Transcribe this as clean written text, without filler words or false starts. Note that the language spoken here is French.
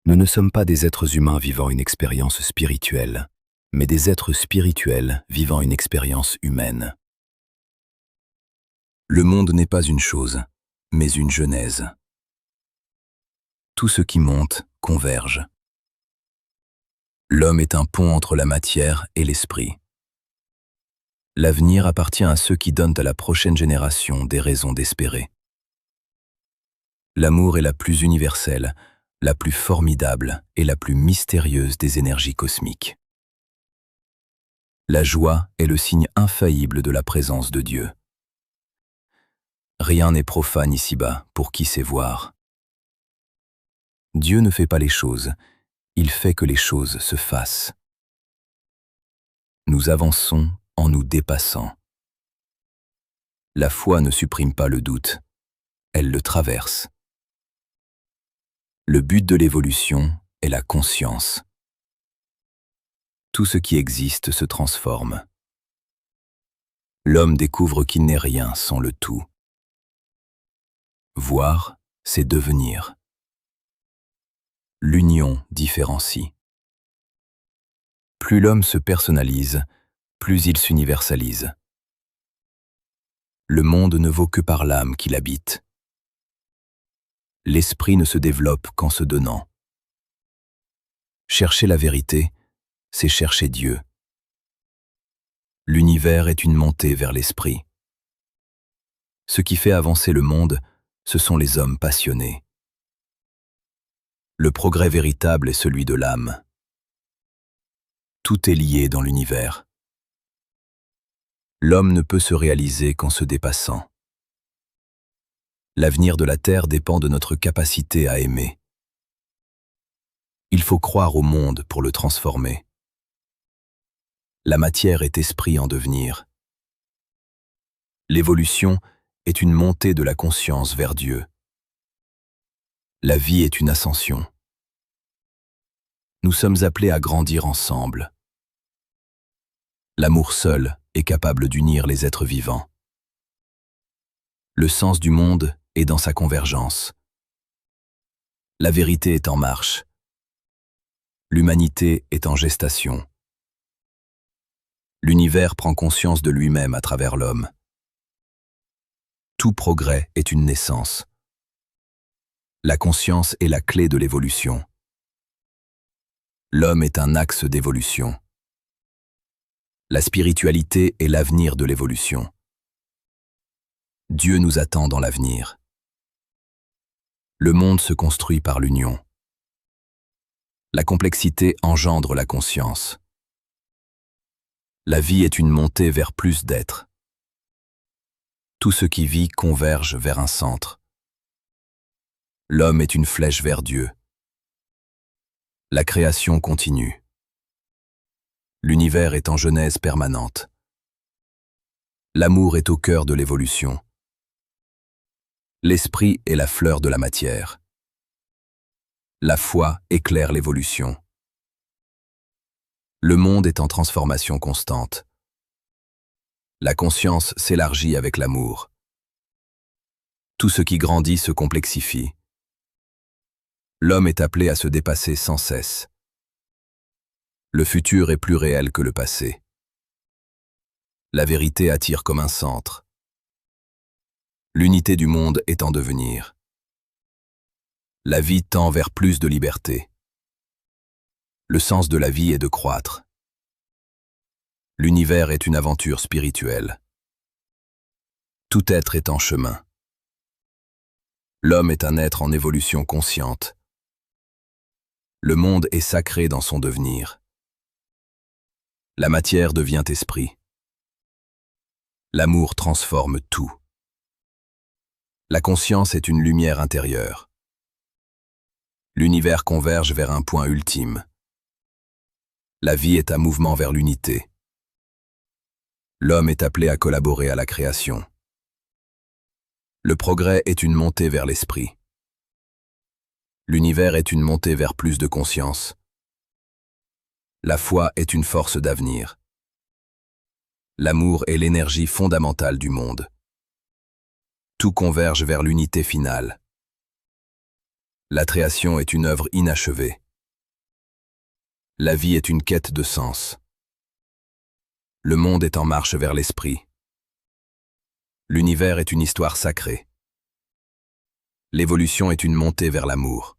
Nous ne sommes pas des êtres humains vivant une expérience spirituelle, mais des êtres spirituels vivant une expérience humaine. Le monde n'est pas une chose, mais une genèse. Tout ce qui monte converge. L'homme est un pont entre la matière et l'esprit. L'avenir appartient à ceux qui donnent à la prochaine génération des raisons d'espérer. L'amour est la plus universelle, la plus formidable et la plus mystérieuse des énergies cosmiques. La joie est le signe infaillible de la présence de Dieu. Rien n'est profane ici-bas pour qui sait voir. Dieu ne fait pas les choses, il fait que les choses se fassent. Nous avançons en nous dépassant. La foi ne supprime pas le doute, elle le traverse. Le but de l'évolution est la conscience. Tout ce qui existe se transforme. L'homme découvre qu'il n'est rien sans le tout. Voir, c'est devenir. L'union différencie. Plus l'homme se personnalise, plus il s'universalise. Le monde ne vaut que par l'âme qui l'habite. L'esprit ne se développe qu'en se donnant. Chercher la vérité, c'est chercher Dieu. L'univers est une montée vers l'esprit. Ce qui fait avancer le monde, ce sont les hommes passionnés. Le progrès véritable est celui de l'âme. Tout est lié dans l'univers. L'homme ne peut se réaliser qu'en se dépassant. L'avenir de la Terre dépend de notre capacité à aimer. Il faut croire au monde pour le transformer. La matière est esprit en devenir. L'évolution est une montée de la conscience vers Dieu. La vie est une ascension. Nous sommes appelés à grandir ensemble. L'amour seul est capable d'unir les êtres vivants. Le sens du monde est dans sa convergence. La vérité est en marche. L'humanité est en gestation. L'univers prend conscience de lui-même à travers l'homme. Tout progrès est une naissance. La conscience est la clé de l'évolution. L'homme est un axe d'évolution. La spiritualité est l'avenir de l'évolution. Dieu nous attend dans l'avenir. Le monde se construit par l'union. La complexité engendre la conscience. La vie est une montée vers plus d'êtres. Tout ce qui vit converge vers un centre. L'homme est une flèche vers Dieu. La création continue. L'univers est en genèse permanente. L'amour est au cœur de l'évolution. L'esprit est la fleur de la matière. La foi éclaire l'évolution. Le monde est en transformation constante. La conscience s'élargit avec l'amour. Tout ce qui grandit se complexifie. L'homme est appelé à se dépasser sans cesse. Le futur est plus réel que le passé. La vérité attire comme un centre. L'unité du monde est en devenir. La vie tend vers plus de liberté. Le sens de la vie est de croître. L'univers est une aventure spirituelle. Tout être est en chemin. L'homme est un être en évolution consciente. Le monde est sacré dans son devenir. La matière devient esprit. L'amour transforme tout. La conscience est une lumière intérieure. L'univers converge vers un point ultime. La vie est un mouvement vers l'unité. L'homme est appelé à collaborer à la création. Le progrès est une montée vers l'esprit. L'univers est une montée vers plus de conscience. La foi est une force d'avenir. L'amour est l'énergie fondamentale du monde. Tout converge vers l'unité finale. La création est une œuvre inachevée. La vie est une quête de sens. Le monde est en marche vers l'esprit. L'univers est une histoire sacrée. L'évolution est une montée vers l'amour.